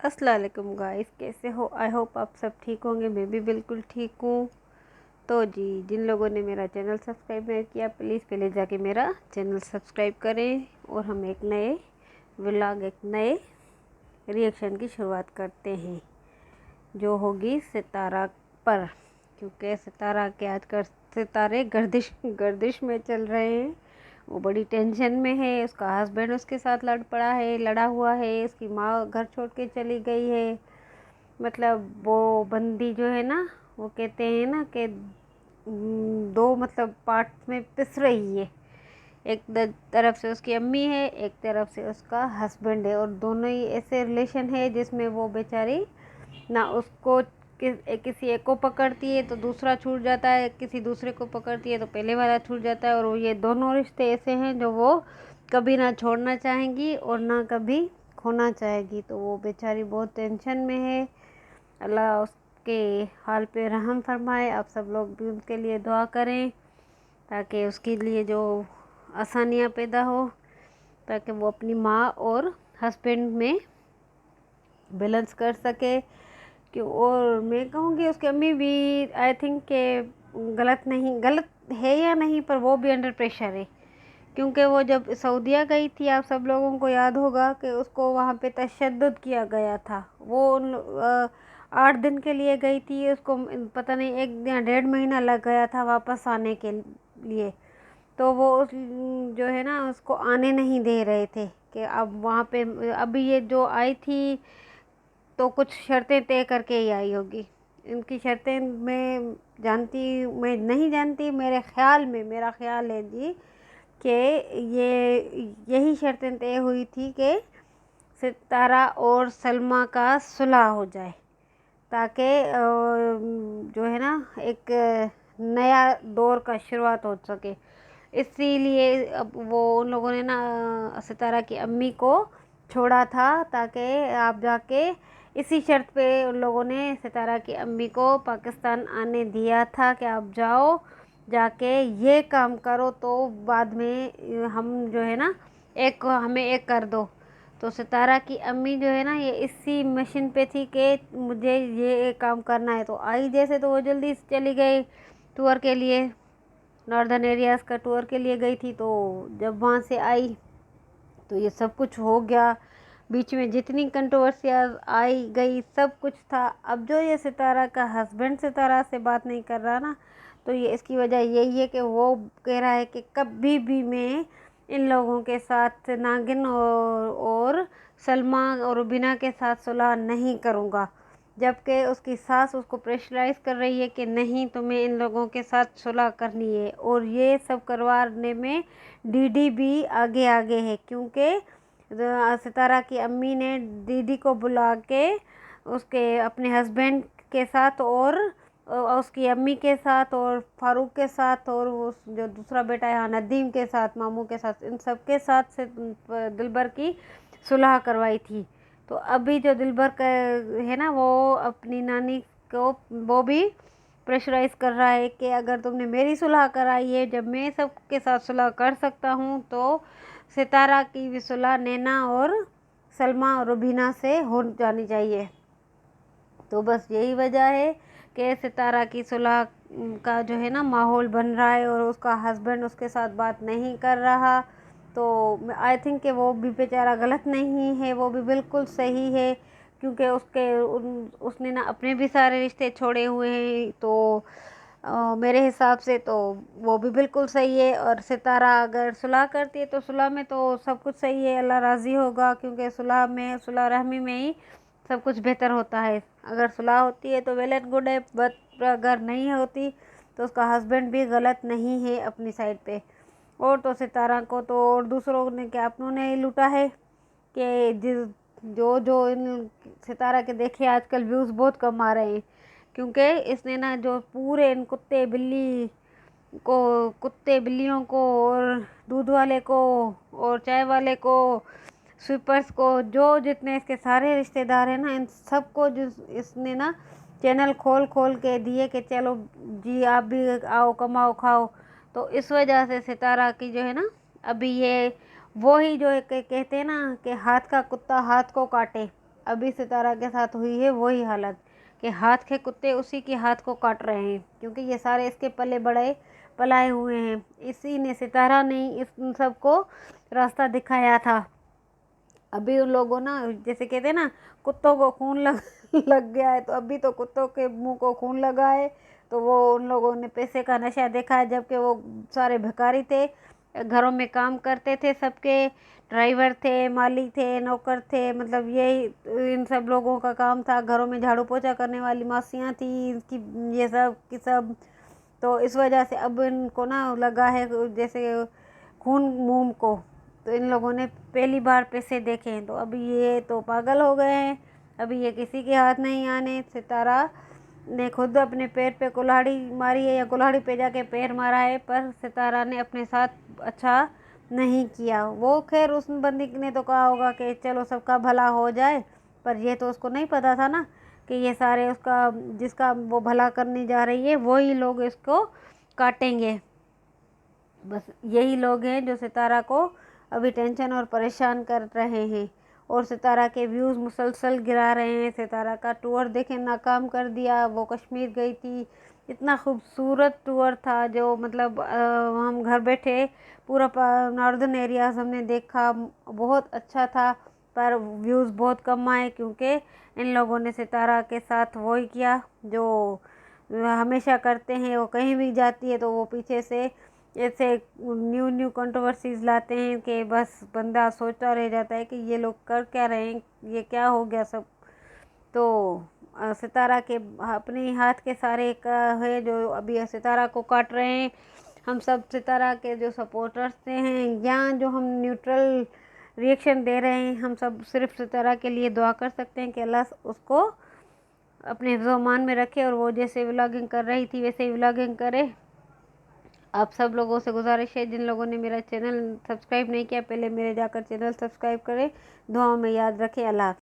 अस्सलाम वालेकुम गाइस, कैसे हो? आई होप आप सब ठीक होंगे। मैं भी बिल्कुल ठीक हूँ। तो जी, जिन लोगों ने मेरा चैनल सब्सक्राइब नहीं किया, प्लीज़ पहले जाके मेरा चैनल सब्सक्राइब करें और हम एक नए व्लॉग, एक नए रिएक्शन की शुरुआत करते हैं, जो होगी सितारा पर। क्योंकि सितारा के आजकल सितारे गर्दिश गर्दिश में चल रहे हैं। वो बड़ी टेंशन में है। उसका हस्बैंड उसके साथ लड़ा हुआ है। उसकी माँ घर छोड़ के चली गई है। मतलब वो बंदी जो है ना, वो कहते हैं ना कि दो मतलब पार्ट में पिस रही है। एक तरफ से उसकी अम्मी है, एक तरफ से उसका हस्बैंड है, और दोनों ही ऐसे रिलेशन है जिसमें वो बेचारी ना उसको किसी एक को पकड़ती है तो दूसरा छूट जाता है, किसी दूसरे को पकड़ती है तो पहले वाला छूट जाता है। और वो ये दोनों रिश्ते ऐसे हैं जो वो कभी ना छोड़ना चाहेंगी और ना कभी खोना चाहेगी। तो वो बेचारी बहुत टेंशन में है। अल्लाह उसके हाल पे रहम फरमाए। आप सब लोग भी उसके लिए दुआ करें ताकि उसके लिए जो आसानियाँ पैदा हो, ताकि वो अपनी माँ और हस्बैंड में बैलेंस कर सके। कि और मैं कहूँगी उसकी अम्मी भी आई थिंक के गलत है या नहीं, पर वो भी अंडर प्रेशर है। क्योंकि वो जब सऊदीया गई थी, आप सब लोगों को याद होगा कि उसको वहाँ पे तशद्दुद किया गया था। वो 8 दिन के लिए गई थी। उसको पता नहीं 1 या 1.5 महीना लग गया था वापस आने के लिए। तो वो जो है ना, उसको आने नहीं दे रहे थे कि अब वहाँ पे अभी ये जो आई थी तो कुछ शर्तें तय करके ही आई होगी। इनकी शर्तें मैं नहीं जानती, मेरा ख्याल है जी कि यही शर्तें तय हुई थी कि सितारा और सलमा का सुलह हो जाए, ताकि जो है ना एक नया दौर का शुरुआत हो सके। इसीलिए अब वो उन लोगों ने ना सितारा की अम्मी को छोड़ा था, ताकि आप जाके इसी शर्त पे उन लोगों ने सितारा की अम्मी को पाकिस्तान आने दिया था कि आप जाओ, जाके ये काम करो तो बाद में हम जो है ना हमें एक कर दो। तो सितारा की अम्मी जो है ना, ये इसी मिशन पे थी कि मुझे ये काम करना है। तो आई जैसे तो वो जल्दी से चली गई टूर के लिए, नॉर्दर्न एरियाज़ का टूर के लिए गई थी। तो जब वहाँ से आई तो ये सब कुछ हो गया। बीच में जितनी कंट्रोवर्सियाँ आई गई सब कुछ था। अब जो ये सितारा का हस्बैंड सितारा से बात नहीं कर रहा ना, तो ये इसकी वजह यही है कि वो कह रहा है कि कभी भी मैं इन लोगों के साथ, नागिन और सलमा और रुबीना के साथ सुलह नहीं करूँगा। जबकि उसकी सास उसको प्रेशराइज कर रही है कि नहीं, तुम्हें इन लोगों के साथ सुलह करनी है। और ये सब करवाने में दीदी भी आगे आगे है, क्योंकि सितारा की अम्मी ने दीदी को बुला के उसके अपने हस्बैंड के साथ और उसकी अम्मी के साथ और फारूक के साथ और वो जो दूसरा बेटा है नदीम के साथ, मामू के साथ, इन सब के साथ से दिलबर की सुलह करवाई थी। तो अभी जो दिलबर का है ना, वो अपनी नानी को वो भी प्रेशराइज कर रहा है कि अगर तुमने मेरी सुलह कराई है, जब मैं सबके साथ सुलह कर सकता हूँ, तो सितारा की भी सुलह नैना और सलमा और रुबीना से हो जानी चाहिए। तो बस यही वजह है कि सितारा की सुलह का जो है ना माहौल बन रहा है और उसका हस्बैंड उसके साथ बात नहीं कर रहा। तो आई थिंक कि वो भी बेचारा गलत नहीं है, वो भी बिल्कुल सही है। क्योंकि उसने ना अपने भी सारे रिश्ते छोड़े हुए हैं। तो मेरे हिसाब से तो वो भी बिल्कुल सही है। और सितारा अगर सुलह करती है तो सुलह में तो सब कुछ सही है, अल्लाह राज़ी होगा। क्योंकि सुलह रहमी में ही सब कुछ बेहतर होता है। अगर सुलह होती है तो वेल एंड गुड है, बट अगर नहीं होती तो उसका हस्बैंड भी गलत नहीं है अपनी साइड पे। और तो सितारा को तो और दूसरों ने क्या अपनों ने ही लूटा है कि जो जो इन सितारा के देखे आजकल व्यूज़ बहुत कम आ रहे हैं। क्योंकि इसने ना जो पूरे इन कुत्ते बिल्लियों को और दूध वाले को और चाय वाले को, स्वीपर्स को, जो जितने इसके सारे रिश्तेदार हैं ना, इन सबको जो इसने ना चैनल खोल खोल के दिए कि चलो जी आप भी आओ, कमाओ खाओ। तो इस वजह से सितारा की जो है ना, अभी ये वो ही जो कहते हैं ना कि हाथ का कुत्ता हाथ को काटे, अभी सितारा के साथ हुई है वही हालत कि हाथ के कुत्ते उसी के हाथ को काट रहे हैं, क्योंकि ये सारे इसके पले बड़े पलाए हुए हैं। इसी ने, सितारा ने इस सबको रास्ता दिखाया था। अभी उन लोगों ना, जैसे कहते हैं ना, कुत्तों को खून लग लग गया है, तो अभी तो कुत्तों के मुंह को खून लगा है। तो वो उन लोगों ने पैसे का नशा देखा है, जबकि वो सारे भिखारी थे, घरों में काम करते थे, सबके ड्राइवर थे, माली थे, नौकर थे, मतलब यही इन सब लोगों का काम था। घरों में झाड़ू पोछा करने वाली मासियाँ थी इनकी, ये सब की सब। तो इस वजह से अब इनको ना लगा है जैसे खून मुंह को। तो इन लोगों ने पहली बार पैसे देखे हैं, तो अभी ये तो पागल हो गए हैं। अभी ये किसी के हाथ नहीं आने। सितारा ने खुद अपने पैर पे कुल्हाड़ी मारी है, या कुल्हाड़ी पे जाके पैर मारा है, पर सितारा ने अपने साथ अच्छा नहीं किया। वो खैर उस बंदी ने तो कहा होगा कि चलो सबका भला हो जाए, पर ये तो उसको नहीं पता था ना कि ये सारे उसका, जिसका वो भला करने जा रही है, वही लोग इसको काटेंगे। बस यही लोग हैं जो सितारा को अभी टेंशन और परेशान कर रहे हैं, और सितारा के व्यूज़ मुसलसल गिरा रहे हैं। सितारा का टूर देखे नाकाम कर दिया। वो कश्मीर गई थी, इतना खूबसूरत टूर था, जो मतलब हम घर बैठे पूरा नॉर्दर्न एरियाज हमने देखा, बहुत अच्छा था, पर व्यूज़ बहुत कम आए, क्योंकि इन लोगों ने सितारा के साथ वही किया जो हमेशा करते हैं। वो कहीं भी जाती है तो वो पीछे से ऐसे न्यू न्यू कंट्रोवर्सीज लाते हैं कि बस बंदा सोचता रह जाता है कि ये लोग कर क्या रहे हैं, ये क्या हो गया सब। तो सितारा के अपने हाथ के सारे का है जो अभी सितारा को काट रहे हैं। हम सब सितारा के जो सपोर्टर्स हैं, या जो हम न्यूट्रल रिएक्शन दे रहे हैं, हम सब सिर्फ सितारा के लिए दुआ कर सकते हैं कि अल्लाह उसको अपने हिफ्ज़-ओ-मान में रखे, और वो जैसे व्लॉगिंग कर रही थी वैसे ही व्लॉगिंग करे। आप सब लोगों से गुजारिश है, जिन लोगों ने मेरा चैनल सब्सक्राइब नहीं किया, पहले मेरे जाकर चैनल सब्सक्राइब करें। दुआओं में याद रखें। अल्लाह हाफ़िज़।